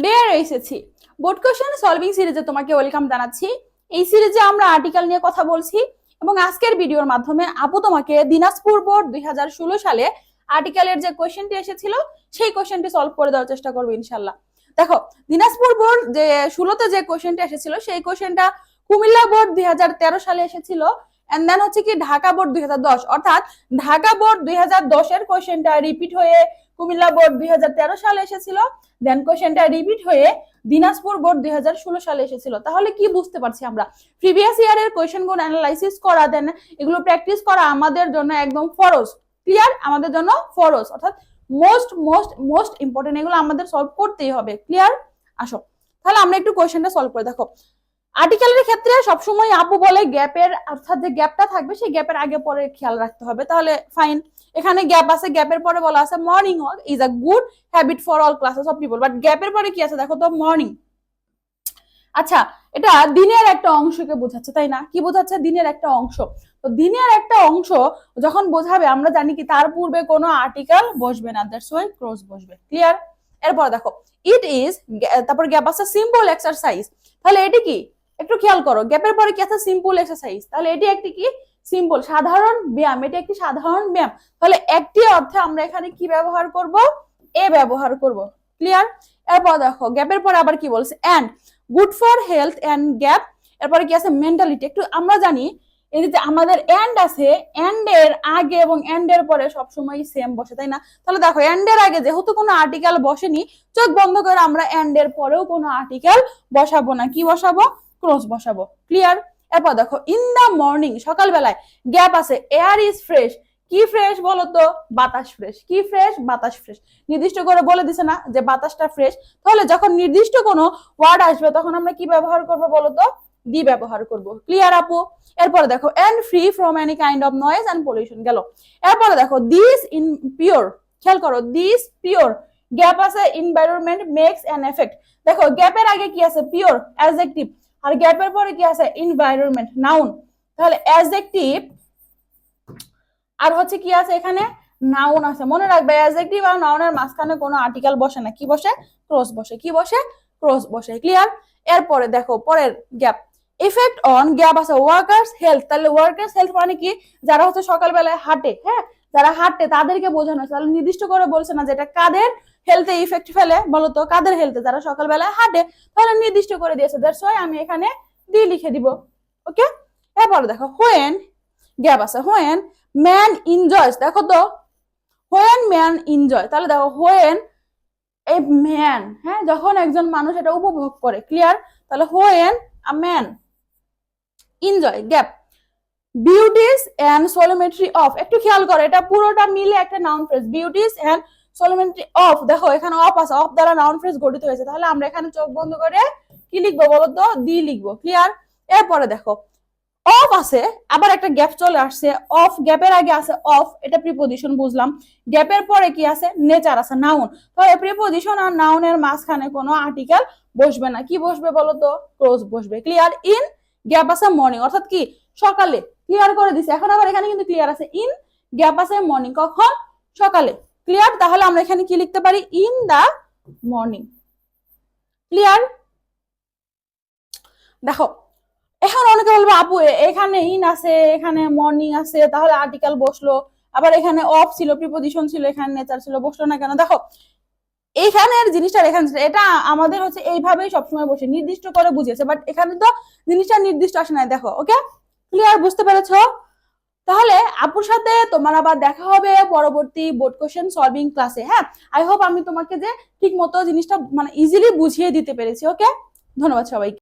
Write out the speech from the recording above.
বের এসেছি। Board question solving সিরিজে তোমাকে ওয়েলকাম জানাচ্ছি। এই সিরিজে আমরা আর্টিকেল নিয়ে কথা বলছি এবং আজকের ভিডিওর মাধ্যমে আপু তোমাকে দিনাজপুর বোর্ড 2016 সালে আর্টিকেলের যে কোশ্চেনটি এসেছিল সেই কোশ্চেনটি সলভ করে দেওয়ার চেষ্টা করবো ইনশাল্লাহ। দেখো, দিনাজপুর বোর্ড যে 16তে যে কোশ্চেনটা এসেছিল সেই কোশ্চেনটা কুমিল্লা বোর্ড 2013 সালে এসেছিল, এন্ড দেন হচ্ছে কি ঢাকা বোর্ড 2010, অর্থাৎ ঢাকা বোর্ড 2010 এর কোশ্চেনটা রিপিট হয়ে কুমিল্লা বোর্ড 2013 সালে এসেছিল, দেন কোশ্চেনটা রিপিট হয়ে দিনাজপুর বোর্ড 2016 সালে এসেছিল। তাহলে কি বুঝতে পারছি আমরা, প্রিভিয়াস ইয়ারের কোশ্চেনগুলো অ্যানালাইসিস করা, দেন এগুলো প্র্যাকটিস করা আমাদের জন্য একদম ফরজ। ক্লিয়ার? আমাদের জন্য ফরজ, অর্থাৎ মোস্ট মোস্ট মোস্ট ইম্পর্টেন্ট, এগুলো আমাদের সলভ করতেই হবে। ক্লিয়ার? আসো তাহলে আমরা একটু কোশ্চেনটা সলভ করে দেখো। আর্টিকেলের ক্ষেত্রে সবসময় আপু বলে গ্যাপের, অর্থাৎ যে গ্যাপটা থাকবে সেই গ্যাপের আগে পরে খেয়াল রাখতে হবে। তাহলে ফাইন, এখানে গ্যাপ আছে, গ্যাপের পরে বলা আছে morning walk is a good habit for all classes of people, but গ্যাপের পরে কি আছে দেখো তো, মর্নিং। আচ্ছা, এটা দিনের একটা অংশকে বোঝাচ্ছে, তাই না? কি বোঝাচ্ছে? দিনের একটা অংশ। তো দিনের একটা অংশ যখন বোঝাবে, আমরা জানি কি তার পূর্বে কোনো আর্টিকেল বসবে না, দ্যাটস ওয়াই ক্রস বসবে। ক্লিয়ার? এরপর দেখো ইট ইজ, তারপর গ্যাপ আছে সিম্পল এক্সারসাইজ। তাহলে এটি কি? একটু খেয়াল করো, গ্যাপের পরে কি আছে? Simple exercise. তাহলে এটি একটি কি? সিম্পল, সাধারণ ব্যায়াম। এটি একটি সাধারণ ব্যায়াম। তাহলে একটি অর্থে আমরা এখানে কি ব্যবহার করব? এ ব্যবহার করব। ক্লিয়ার? এরপর দেখো গ্যাপের পরে আবার কি বলছে? And good for health and gap. এরপরে কি আছে? মেন্টালিটি। একটু আমরা জানি এই যে আমাদের এন্ড আছে, এন্ড এর আগে এবং এন্ড এর পরে সবসময় সেম বসে, তাই না? তাহলে দেখো এন্ড এর আগে যেহেতু কোনো আর্টিকেল বসেনি, চোখ বন্ধ করে আমরা এন্ড এর পরেও কোনো আর্টিকেল বসাবো না। কি বসাবো? ক্রস বসাবো। ক্লিয়ার? এরপর দেখো ইন দা মর্নিং, সকালবেলায় গ্যাপ আছে এয়ার ইজ ফ্রেশ। কি ফ্রেশ বলো তো? বাতাস ফ্রেশ। কি ফ্রেশ? বাতাস ফ্রেশ। নির্দিষ্ট করে বলে দিছে না যে বাতাসটা ফ্রেশ। তাহলে যখন নির্দিষ্ট কোনো ওয়ার্ড আসবে তখন আমরা কি ব্যবহার করবো বলো তো? দি ব্যবহার করব। ক্লিয়ার আপু? এরপরে দেখো and free from any kind of noise and pollution গেল। এরপরে দেখো দিস ইন পিওর, খেয়াল করো, দিস পিওর। গ্যাপ আছে এনভায়রনমেন্ট মেক্স অ্যান এফেক্ট। দেখো গ্যাপের আগে কি আছে? পিওর অ্যাডজেক্টিভ, আর গ্যাপের পরে কি আছে? Environment noun. তাহলে অ্যাডজেক্টিভ আর হচ্ছে কি আছে এখানে? নাউন আছে। মনে রাখবে অ্যাডজেক্টিভ আর নাউনের মাঝখানে কোনো আর্টিকেল বসে না। কি বসে? ক্রস বসে। কি বসে? ক্রস বসে। ক্লিয়ার? এরপরে দেখো পরের গ্যাপ, ইফেক্ট অন, গ্যাপ আছে ওয়ার্কার্স হেলথ। তাহলে ওয়ার্কার্স হেলথ মানে কি? যারা হচ্ছে সকালবেলায় হাঁটে, হ্যাঁ, যারা হাঁটে তাদেরকে বোঝানো। তাহলে নির্দিষ্ট করে বলছে না যেটা কাদের হেলথে ইফেক্ট ফেলে বলতো? কাদের হেলথে? যারা সকালবেলায় হাঁটে। তাহলে নির্দিষ্ট করে দিয়েছে, দ্যাটস ওয়াই আমি এখানে দি লিখে দিব। ওকে? এরপরে দেখো হোয়েন, গ্যাপ আছে হোয়েন ম্যান এনজয়স। দেখো তো হোয়েন ম্যান এনজয়, তাহলে দেখো হোয়েন এ ম্যান, হ্যাঁ, যখন একজন মানুষ এটা উপভোগ করে। ক্লিয়ার? তাহলে when a man enjoy, gap beauties and symmetry of. একটু খেয়াল করো, এটা পুরোটা মিলে একটা noun phrase, beauties and symmetry of. দেখো এখানে অফ আছে, অফ দ্বারা নাউন ফ্রেজ গঠিত হয়েছে। তাহলে আমরা এখানে চোখ বন্ধ করে কি লিখবো বলতো? দি লিখবো। ক্লিয়ার? এরপরে দেখো অফ আছে, আবার একটা গ্যাপ চলে আসছে। অফ, গ্যাপের আগে আছে অফ, এটা প্রিপোজিশন বুঝলাম। গ্যাপের পরে কি আছে? নেচার আছে, নাউন। তাহলে প্রিপোজিশন আর নাউনের মাঝখানে কোনো আর্টিকেল বসবে না। কি বসবে বলতো? ক্রস বসবে। ক্লিয়ার? ইন, গ্যাপ আছে মর্নিং, অর্থাৎ কি? সকালে। ক্লিয়ার করে দিছে। এখন আবার এখানে কিন্তু ক্লিয়ার আছে ইন, গ্যাপ আছে মর্নিং, কখন? সকালে। ক্লিয়ার? তাহলে আমরা এখানে কি লিখতে পারি? In the morning. ক্লিয়ার? দেখো এখন অনেকে বলবো আপু এখানে ইন আছে, এখানে মর্নিং আছে, তাহলে আর্টিকেল বসলো, আবার এখানে অফ ছিল, প্রিপোজিশন ছিল, এখানে নেচার ছিল, বসলো না কেন? দেখো এইখানের জিনিসটা এখানে, এটা আমাদের হচ্ছে এইভাবেই সবসময় বসে, নির্দিষ্ট করে বুঝিয়েছে, বাট এখানে তো জিনিসটা নির্দিষ্ট আসে নাই। দেখো, ওকে? ক্লিয়ার? বুঝতে পেরেছো? তাহলে আপুর সাথে তোমার আবার দেখা হবে পরবর্তী বোর্ড কোশ্চেন সলভিং ক্লাসে। হ্যাঁ, আই হোপ আমি তোমাকে যে ঠিক মতো জিনিসটা মানে ইজিলি বুঝিয়ে দিতে পেরেছি। ওকে? ধন্যবাদ সবাইকে।